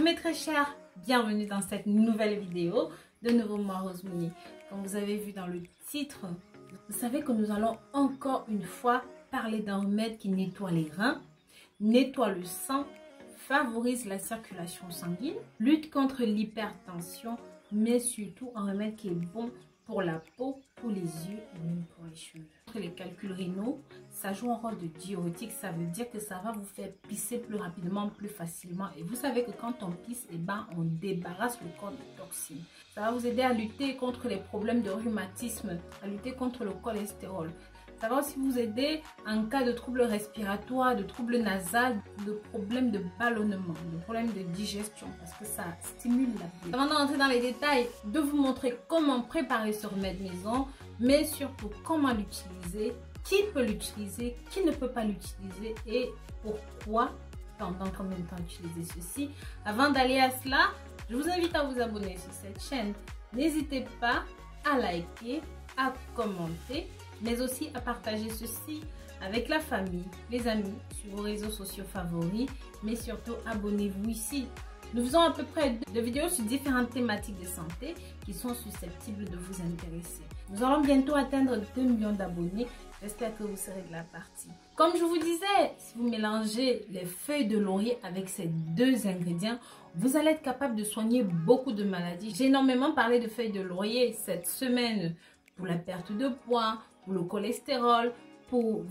Mes très chers, bienvenue dans cette nouvelle vidéo. De nouveau moi Rosemony. Comme vous avez vu dans le titre, vous savez que nous allons encore une fois parler d'un remède qui nettoie les reins, nettoie le sang, favorise la circulation sanguine, lutte contre l'hypertension, mais surtout un remède qui est bon pour la peau, pour les yeux et même pour les cheveux. Les calculs rénaux, ça joue un rôle de diurétique, ça veut dire que ça va vous faire pisser plus rapidement, plus facilement. Et vous savez que quand on pisse, on débarrasse le corps de toxines. Ça va vous aider à lutter contre les problèmes de rhumatisme, à lutter contre le cholestérol. Ça va aussi vous aider en cas de troubles respiratoires, de troubles nasaux, de problèmes de ballonnement, de problèmes de digestion, parce que ça stimule la vie. Avant d'entrer dans les détails, de vous montrer comment préparer ce remède maison, mais surtout comment l'utiliser, qui peut l'utiliser, qui ne peut pas l'utiliser et pourquoi, pendant combien de temps utiliser ceci. Avant d'aller à cela, je vous invite à vous abonner sur cette chaîne. N'hésitez pas à liker, à commenter, mais aussi à partager ceci avec la famille, les amis, sur vos réseaux sociaux favoris, mais surtout abonnez-vous ici. Nous faisons à peu près 2 vidéos sur différentes thématiques de santé qui sont susceptibles de vous intéresser. Nous allons bientôt atteindre 2 millions d'abonnés. J'espère que vous serez de la partie. Comme je vous disais, si vous mélangez les feuilles de laurier avec ces 2 ingrédients, vous allez être capable de soigner beaucoup de maladies. J'ai énormément parlé de feuilles de laurier cette semaine pour la perte de poids, pour le cholestérol, pour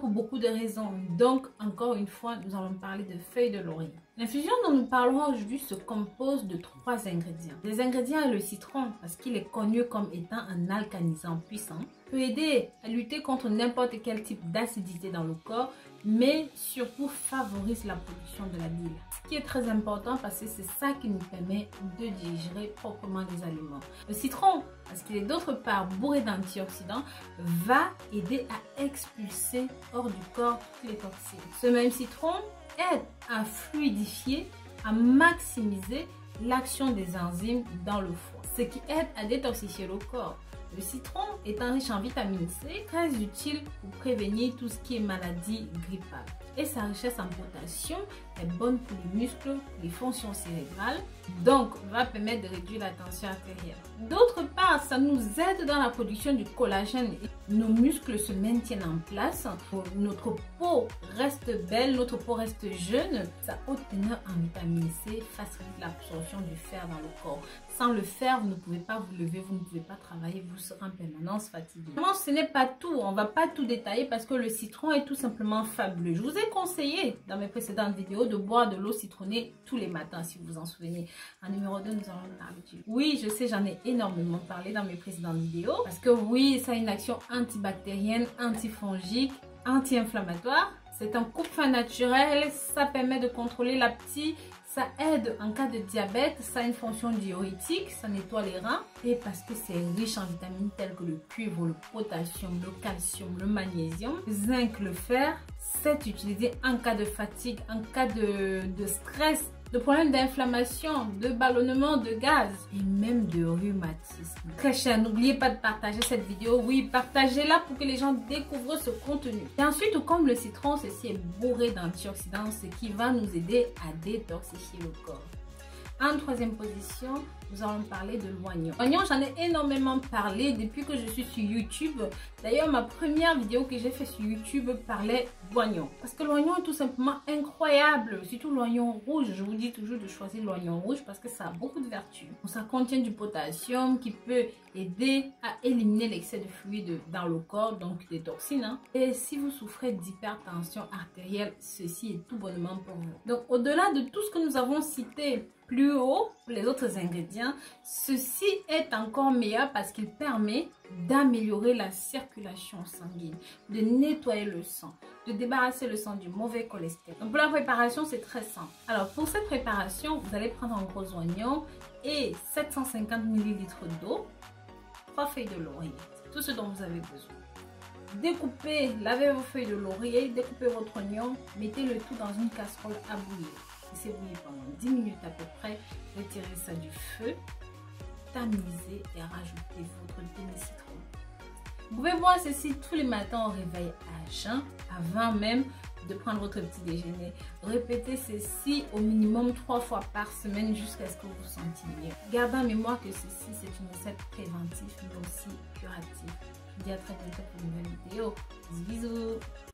beaucoup de raisons. Donc, encore une fois, nous allons parler de feuilles de laurier. L'infusion dont nous parlerons aujourd'hui se compose de 3 ingrédients. Les ingrédients, le citron, parce qu'il est connu comme étant un alcanisant puissant, peut aider à lutter contre n'importe quel type d'acidité dans le corps, mais surtout favorise la production de la bile. Ce qui est très important parce que c'est ça qui nous permet de digérer proprement les aliments. Le citron, parce qu'il est d'autre part bourré d'antioxydants, va aider à expulser hors du corps toutes les toxines. Ce même citron aide à fluidifier, à maximiser l'action des enzymes dans le foie, ce qui aide à détoxifier le corps. Le citron étant riche en vitamine C, très utile pour prévenir tout ce qui est maladie grippale. Et sa richesse en potassium est bonne pour les muscles, pour les fonctions cérébrales, donc va permettre de réduire la tension artérielle. D'autre part, ça nous aide dans la production du collagène. Nos muscles se maintiennent en place, notre peau reste belle, notre peau reste jeune. Sa haute teneur en vitamine C facilite l'absorption du fer dans le corps. Sans le fer, vous ne pouvez pas vous lever, vous ne pouvez pas travailler, vous serez en permanence fatigué. Vraiment, ce n'est pas tout, on ne va pas tout détailler parce que le citron est tout simplement fabuleux. Je vous ai conseillé dans mes précédentes vidéos de boire de l'eau citronnée tous les matins, si vous vous en souvenez. En numéro 2, nous allons parler du... Oui, je sais, j'en ai énormément parlé dans mes précédentes vidéos parce que oui, ça a une action antibactérienne, antifongique, anti-inflammatoire. C'est un coupe-faim naturel, ça permet de contrôler l'appétit. Ça aide en cas de diabète, ça a une fonction diurétique, ça nettoie les reins. Et parce que c'est riche en vitamines telles que le cuivre, le potassium, le calcium, le magnésium, le zinc, le fer, c'est utilisé en cas de fatigue, en cas de stress, de problèmes d'inflammation, de ballonnement, de gaz et même de rhumatisme. Très cher, n'oubliez pas de partager cette vidéo. Oui, partagez-la pour que les gens découvrent ce contenu. Et ensuite, comme le citron, ceci est bourré d'antioxydants, ce qui va nous aider à détoxifier le corps. En 3e position, nous allons parler de l'oignon. L'oignon, j'en ai énormément parlé depuis que je suis sur YouTube. D'ailleurs, ma première vidéo que j'ai faite sur YouTube parlait d'oignon. Parce que l'oignon est tout simplement incroyable. Surtout l'oignon rouge. Je vous dis toujours de choisir l'oignon rouge parce que ça a beaucoup de vertus. Ça contient du potassium qui peut aider à éliminer l'excès de fluide dans le corps, donc des toxines. Et si vous souffrez d'hypertension artérielle, ceci est tout bonnement pour vous. Donc, au-delà de tout ce que nous avons cité plus haut, pour les autres ingrédients, ceci est encore meilleur parce qu'il permet d'améliorer la circulation sanguine, de nettoyer le sang, de débarrasser le sang du mauvais cholestérol. Donc pour la préparation, c'est très simple. Alors pour cette préparation, vous allez prendre un gros oignon et 750 ml d'eau, 3 feuilles de laurier, c'est tout ce dont vous avez besoin. Découpez, lavez vos feuilles de laurier, découpez votre oignon, mettez le tout dans une casserole à bouillir. Laissez bouillir pendant 10 minutes à peu près, retirez ça du feu, tamisez et rajoutez votre demi-citron. Vous pouvez boire ceci tous les matins au réveil à jeun, avant même de prendre votre petit déjeuner. Répétez ceci au minimum 3 fois par semaine jusqu'à ce que vous vous sentiez mieux. Gardez en mémoire que ceci, c'est une recette préventive mais aussi curative. Je vous dis à très bientôt pour une nouvelle vidéo. Bisous.